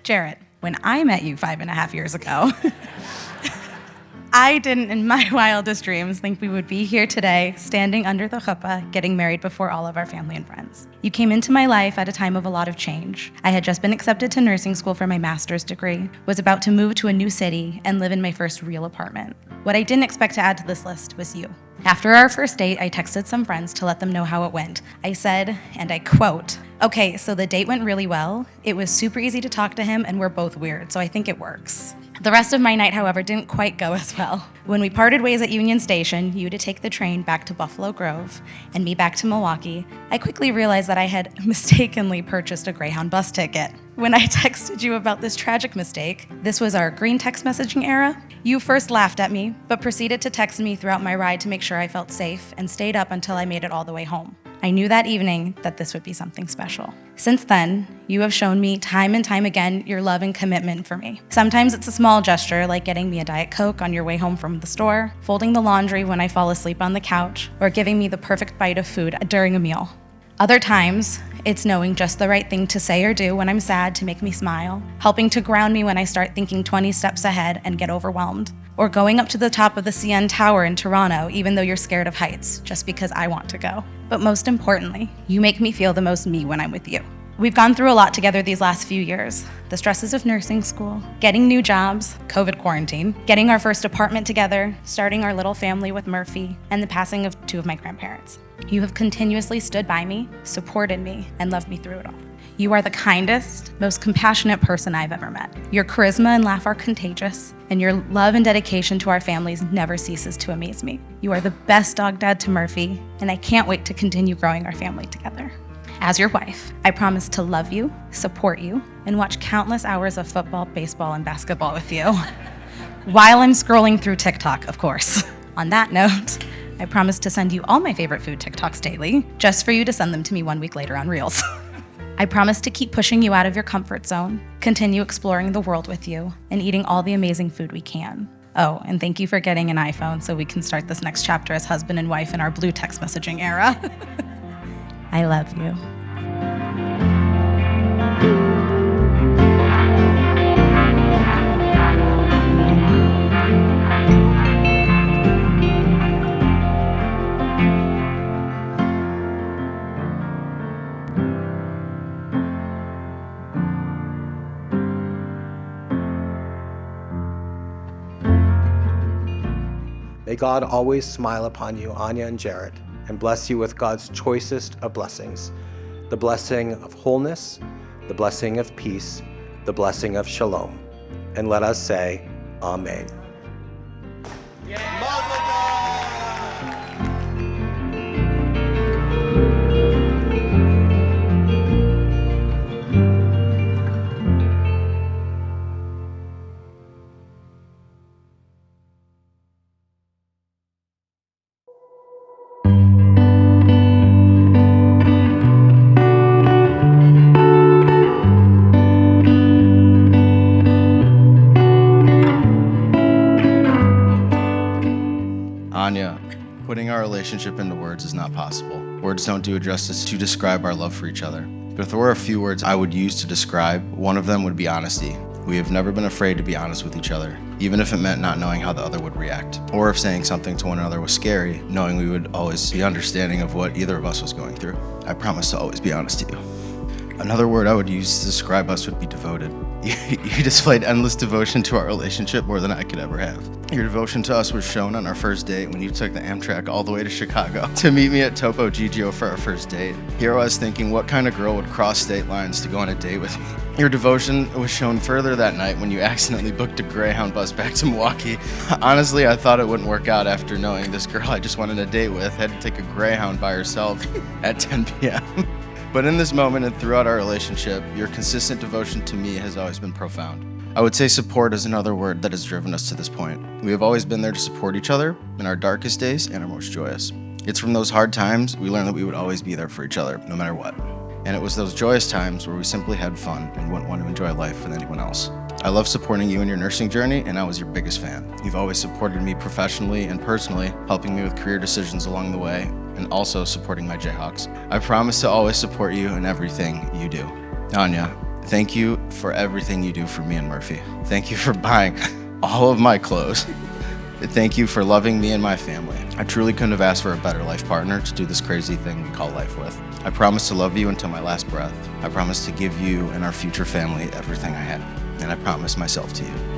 Jarrett, when I met you 5.5 years ago, I didn't in my wildest dreams think we would be here today, standing under the chuppah, getting married before all of our family and friends. You came into my life at a time of a lot of change. I had just been accepted to nursing school for my master's degree, was about to move to a new city, and live in my first real apartment. What I didn't expect to add to this list was you. After our first date, I texted some friends to let them know how it went. I said, and I quote, "Okay, so the date went really well. It was super easy to talk to him, and we're both weird, so I think it works." The rest of my night, however, didn't quite go as well. When we parted ways at Union Station, you to take the train back to Buffalo Grove and me back to Milwaukee, I quickly realized that I had mistakenly purchased a Greyhound bus ticket. When I texted you about this tragic mistake, this was our green text messaging era, you first laughed at me, but proceeded to text me throughout my ride to make sure I felt safe and stayed up until I made it all the way home. I knew that evening that this would be something special. Since then, you have shown me time and time again your love and commitment for me. Sometimes it's a small gesture like getting me a Diet Coke on your way home from the store, folding the laundry when I fall asleep on the couch, or giving me the perfect bite of food during a meal. Other times, it's knowing just the right thing to say or do when I'm sad to make me smile, helping to ground me when I start thinking 20 steps ahead and get overwhelmed, or going up to the top of the CN Tower in Toronto even though you're scared of heights just because I want to go. But most importantly, you make me feel the most me when I'm with you. We've gone through a lot together these last few years. The stresses of nursing school, getting new jobs, COVID quarantine, getting our first apartment together, starting our little family with Murphy, and the passing of 2 of my grandparents. You have continuously stood by me, supported me, and loved me through it all. You are the kindest, most compassionate person I've ever met. Your charisma and laugh are contagious, and your love and dedication to our families never ceases to amaze me. You are the best dog dad to Murphy, and I can't wait to continue growing our family together. As your wife, I promise to love you, support you, and watch countless hours of football, baseball, and basketball with you. While I'm scrolling through TikTok, of course. On that note, I promise to send you all my favorite food TikToks daily, just for you to send them to me 1 week later on Reels. I promise to keep pushing you out of your comfort zone, continue exploring the world with you, and eating all the amazing food we can. Oh, and thank you for getting an iPhone so we can start this next chapter as husband and wife in our blue text messaging era. I love you. May God always smile upon you, Anya and Jarrett, and bless you with God's choicest of blessings, the blessing of wholeness, the blessing of peace, the blessing of shalom. And let us say, Amen. Anya, putting our relationship into words is not possible. Words don't do it justice to describe our love for each other. But if there were a few words I would use to describe, one of them would be honesty. We have never been afraid to be honest with each other, even if it meant not knowing how the other would react. Or if saying something to one another was scary, knowing we would always be understanding of what either of us was going through. I promise to always be honest to you. Another word I would use to describe us would be devoted. You displayed endless devotion to our relationship, more than I could ever have. Your devotion to us was shown on our first date when you took the Amtrak all the way to Chicago to meet me at Topo Gigio for our first date. Here I was thinking, what kind of girl would cross state lines to go on a date with me? Your devotion was shown further that night when you accidentally booked a Greyhound bus back to Milwaukee. Honestly, I thought it wouldn't work out after knowing this girl I just went on a date with had to take a Greyhound by herself at 10 p.m. But in this moment and throughout our relationship, your consistent devotion to me has always been profound. I would say support is another word that has driven us to this point. We have always been there to support each other in our darkest days and our most joyous. It's from those hard times we learned that we would always be there for each other, no matter what. And it was those joyous times where we simply had fun and wouldn't want to enjoy life with anyone else. I love supporting you in your nursing journey, and I was your biggest fan. You've always supported me professionally and personally, helping me with career decisions along the way, and also supporting my Jayhawks. I promise to always support you in everything you do. Anya, Thank you for everything you do for me and Murphy. Thank you for buying all of my clothes. Thank you for loving me and my family. I truly couldn't have asked for a better life partner to do this crazy thing we call life with. I promise to love you until my last breath. I promise to give you and our future family everything I have. And I promise myself to you.